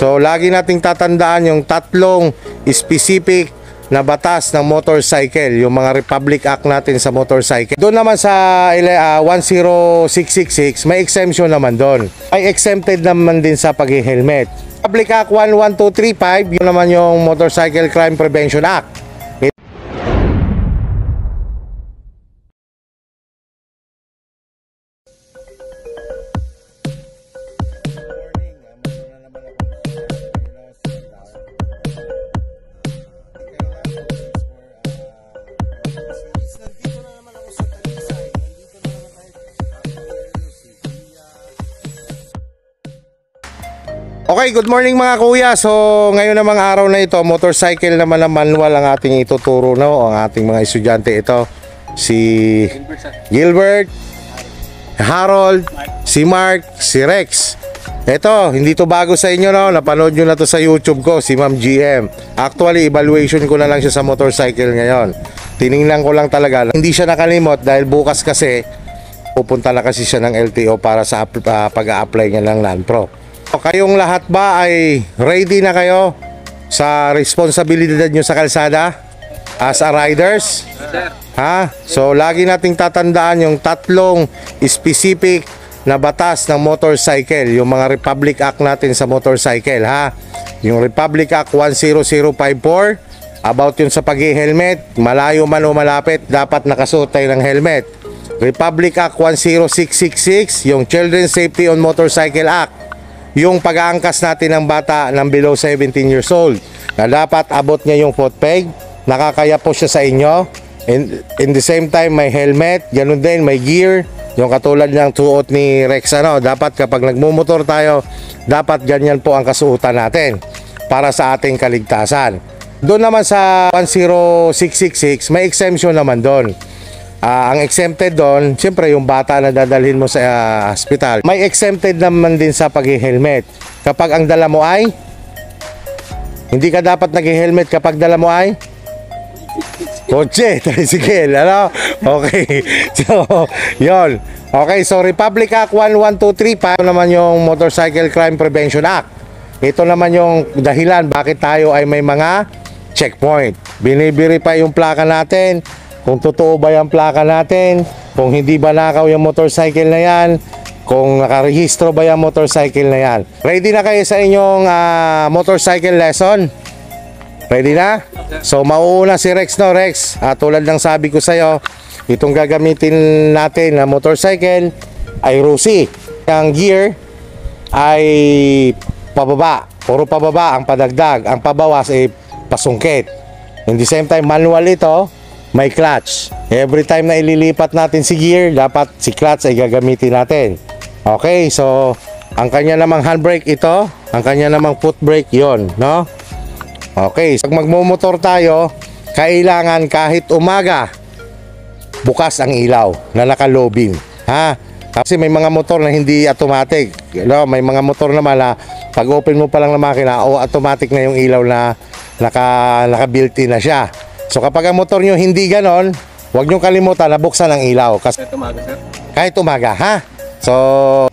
So lagi nating tatandaan yung tatlong specific na batas ng motorcycle, yung mga Republic Act natin sa motorcycle. Doon naman sa 10666, may exemption naman doon. Ay exempted naman din sa pag-helmet. Republic Act 11235, yun naman yung Motorcycle Crime Prevention Act. Okay, good morning mga kuya. So ngayon namang araw na ito, motorcycle naman na manual ang ating ituturo, no? Ang ating mga estudyante ito, si Gilbert, Harold, si Mark, si Rex. Ito, hindi to bago sa inyo, no? Napanood nyo na to sa YouTube ko, si Ma'am GM. Actually, evaluation ko na lang siya sa motorcycle ngayon. Tiningnan ko lang talaga. Hindi siya nakalimot dahil bukas kasi pupunta na kasi siya ng LTO para sa pag-a-apply niya ng non-pro. Kayong lahat ba ay ready na kayo sa responsibilidad nyo sa kalsada as a riders? Ha? So lagi nating tatandaan yung tatlong specific na batas ng motorcycle, yung mga Republic Act natin sa motorcycle, ha? Yung Republic Act 10054 about yun sa pag-helmet, malayo man o malapit, dapat nakasuot tayo ng helmet. Republic Act 10666, yung Children's Safety on Motorcycle Act, yung pag-aangkas natin ng bata ng below 17 years old, na dapat abot niya yung foot peg, nakakaya po siya sa inyo. In the same time, may helmet, ganun din, may gear, yung katulad ng suot ni Rex, ano, dapat kapag nagmumotor tayo, dapat ganyan po ang kasuotan natin para sa ating kaligtasan. Doon naman sa 10666, may exemption naman doon. Ang exempted doon, siyempre yung bata na dadalhin mo sa hospital, may exempted naman din sa pag-helmet. Kapag ang dala mo ay, hindi ka dapat nag-helmet kapag dala mo ay kotse, tricycle, ano? Okay, so, yon. Okay, so Republic Act 11235 naman yung Motorcycle Crime Prevention Act. Ito naman yung dahilan bakit tayo ay may mga checkpoint. Binibirify yung plaka natin, kung totoo ba yung plaka natin, kung hindi ba nakaw yung motorcycle na yan, kung nakarehistro ba yung motorcycle na yan. Ready na kayo sa inyong motorcycle lesson? Ready na? So mauuna si Rex, no? Rex, tulad ng sabi ko sa'yo, itong gagamitin natin na motorcycle ay Rusi. Ang gear ay pababa, puro pababa ang padagdag, ang pabawas ay pasungkit. In the same time, manual ito, may clutch. Every time na ililipat natin si gear, dapat si clutch ay gagamitin natin. Okay, so ang kanya namang handbrake ito, ang kanya namang foot brake yon, no? Okay, pag magmumotor tayo, kailangan kahit umaga bukas ang ilaw na nakalobing, ha? Kasi may mga motor na hindi automatic, no? May mga motor naman na pag open mo pa lang ng makina, o automatic na yung ilaw na naka-built-in na siya. So kapag ang motor nyo hindi ganon, huwag nyo kalimutan na buksan ang ilaw. Kasi kahit umaga, sir? Kahit umaga, ha? So,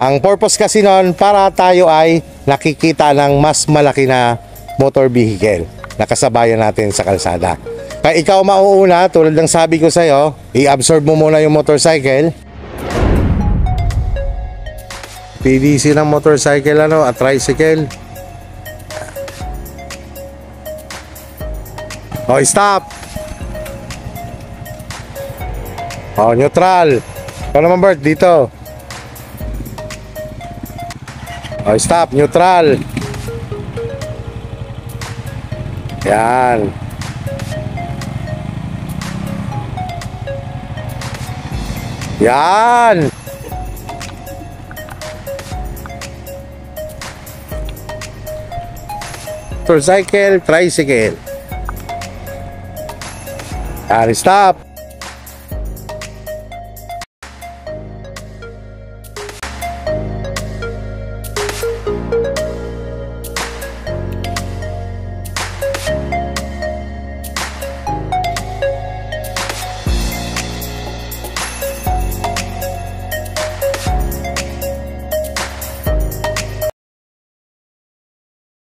ang purpose kasi nun, para tayo ay nakikita ng mas malaki na motor vehicle na kasabayan natin sa kalsada. Kaya ikaw mauuna, tulad ng sabi ko sa'yo, i-absorb mo muna yung motorcycle. PDC ng motorcycle, ano, at tricycle. Oh, stop! Oh, neutral. Ikaw naman, Bert, dito. Oh, stop, neutral. Yan. Yan. Motorcycle, tricycle. Yan, stop.